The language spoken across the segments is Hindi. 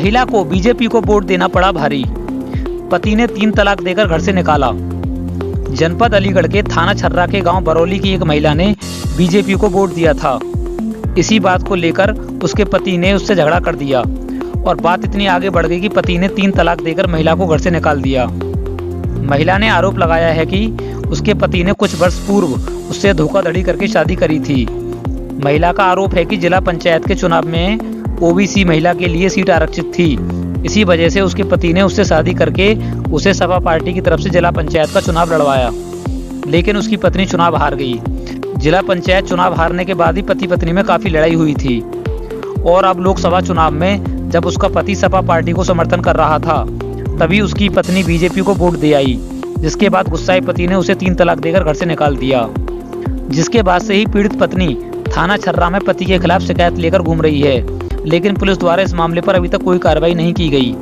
महिला को बीजेपी को वोट देना पड़ा भारी। पति ने 3 तलाक देकर घर से निकाला। जनपद अलीगढ़ के थाना छर्रा के गांव बरौली की एक महिला ने बीजेपी को वोट दिया था। इसी बात को लेकर उसके पति ने उससे झगड़ा कर दिया और बात इतनी आगे बढ़ गई कि पति ने 3 तलाक देकर महिला को घर से निकाल दिया। महिला ने आरोप लगाया है कि उसके पति ने कुछ वर्ष पूर्व उससे धोखाधड़ी करके शादी करी थी। महिला का आरोप है कि जिला पंचायत के चुनाव में ओबीसी महिला के लिए सीट आरक्षित थी। इसी वजह से उसके पति ने उससे शादी करके उसे सपा पार्टी की तरफ से जिला पंचायत का चुनाव लड़वाया, लेकिन उसकी पत्नी चुनाव हार गई। जिला पंचायत चुनाव हारने के बाद ही पति पत्नी में काफ़ी लड़ाई हुई थी और अब लोकसभा चुनाव में जब उसका पति सपा पार्टी को समर्थन कर रहा था तभी उसकी पत्नी बीजेपी को वोट दे आई, जिसके बाद गुस्साए पति ने उसे 3 तलाक देकर घर से निकाल दिया। जिसके बाद से ही पीड़ित पत्नी थाना छर्रा में पति के खिलाफ शिकायत लेकर घूम रही है, लेकिन पुलिस द्वारा इस मामले पर अभी तक कोई कार्रवाई नहीं की गई।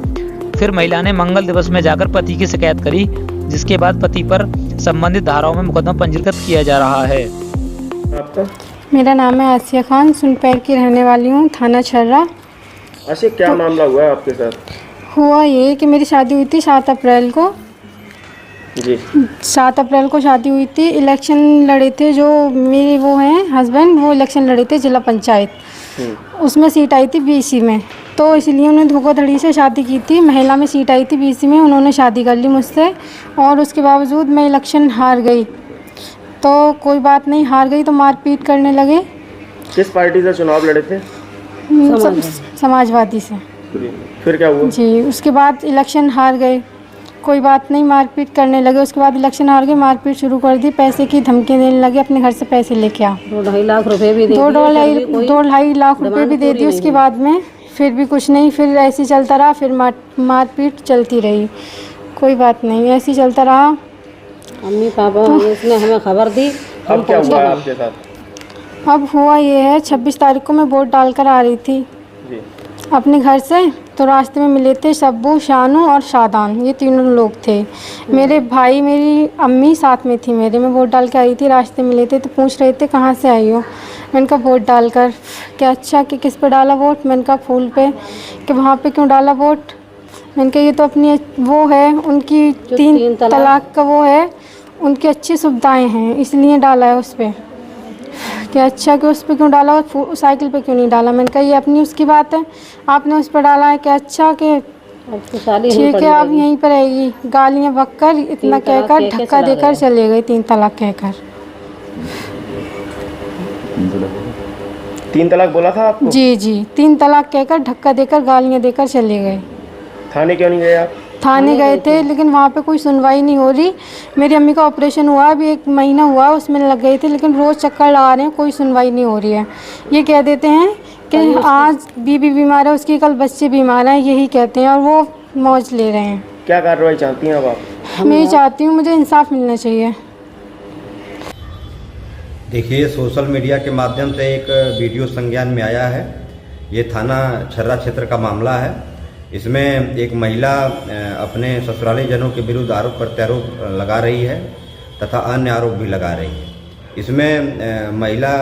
फिर महिला ने मंगल दिवस में जाकर पति की शिकायत करी, जिसके बाद पति पर संबंधित धाराओं में मुकदमा पंजीकृत किया जा रहा है। आपका? मेरा नाम है आसिया खान, सुनपैर की रहने वाली हूँ, थाना छर्रा। आसिया, क्या मामला हुआ है आपके साथ? हुआ ये कि मेरी शादी हुई थी 7 अप्रैल को। जी। 7 अप्रैल को शादी हुई थी। इलेक्शन लड़े थे जो मेरे वो हैं हस्बैंड, वो इलेक्शन लड़े थे जिला पंचायत। उसमें सीट आई थी बीसी में, तो इसलिए उन्होंने धोखाधड़ी से शादी की थी। महिला में सीट आई थी बीसी में, उन्होंने शादी कर ली मुझसे और उसके बावजूद मैं इलेक्शन हार गई। तो कोई बात नहीं, हार गई तो मारपीट करने लगे। किस पार्टी से चुनाव लड़े थे? समाजवादी से। फिर क्या हुआ? जी, उसके बाद इलेक्शन हार गए। कोई बात नहीं, मारपीट करने लगे। उसके बाद इलेक्शन हार गए, मारपीट शुरू कर दी, पैसे की धमकी देने लगे, अपने घर से पैसे लेके आ। 2-2.5 लाख रुपए भी दे दिए। 2-2.5 लाख रुपए भी दे दिए। उसके बाद में फिर भी कुछ नहीं, फिर ऐसे चलता रहा। फिर मारपीट चलती रही। कोई बात नहीं, ऐसे चलता रहा। मम्मी पापा इसने हमें खबर दी। अब क्या हुआ आपके साथ? अब हुआ ये है, 26 तारीख को मैं वोट डालकर आ रही थी जी। अपने घर से, तो रास्ते में मिले थे शब्बू, शानू और शादान, ये तीनों लोग थे। मेरे भाई, मेरी अम्मी साथ में थी मेरे। मैं वोट डाल के आई थी, रास्ते मिले थे तो पूछ रहे थे कहाँ से आई हो। मैंने कहा वोट डालकर। क्या अच्छा कि किस पे डाला वोट? मैंने कहा फूल पे। कि वहाँ पे क्यों डाला वोट? मैंने कहा ये तो अपनी वो है, उनकी 3 तलाक का वो है, उनकी अच्छी सुविधाएँ हैं इसलिए डाला है उस पर। क्या अच्छा कि उस पर क्यों डाला और साइकिल पे क्यों नहीं डाला? मैंने कहा ये अपनी उसकी बात है, आपने उस पर डाला है। क्या अच्छा कि ठीक है आप यहीं पर रहेगी। गालियाँ बककर इतना कहकर धक्का देकर चले गए, 3 तलाक कहकर। 3 तलाक बोला था आपको? जी, 3 तलाक कहकर धक्का देकर गालियाँ देकर चले गए। थाने क्यों नहीं गए आप? थाने गए थे लेकिन वहाँ पे कोई सुनवाई नहीं हो रही। मेरी अम्मी का ऑपरेशन हुआ, अभी 1 महीना हुआ, उसमें लग गए थे, लेकिन रोज़ चक्कर लगा रहे हैं, कोई सुनवाई नहीं हो रही है। ये कह देते हैं कि आज बीबी बीमार है उसकी, कल बच्चे बीमार हैं, यही कहते हैं और वो मौज ले रहे हैं। क्या कार्रवाई चाहती हैं अब आप? मैं चाहती हूँ मुझे इंसाफ मिलना चाहिए। देखिए, सोशल मीडिया के माध्यम से एक वीडियो संज्ञान में आया है। ये थाना छर्रा क्षेत्र का मामला है। इसमें एक महिला अपने ससुराली जनों के विरुद्ध आरोप प्रत्यारोप लगा रही है तथा अन्य आरोप भी लगा रही है। इसमें महिला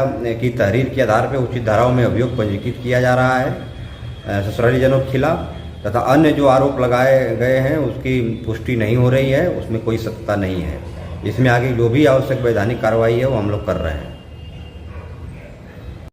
की तहरीर के आधार पर उचित धाराओं में अभियोग पंजीकृत किया जा रहा है ससुराली जनों के खिलाफ, तथा अन्य जो आरोप लगाए गए हैं उसकी पुष्टि नहीं हो रही है, उसमें कोई सत्यता नहीं है। इसमें आगे जो भी आवश्यक वैधानिक कार्रवाई है वो हम लोग कर रहे हैं।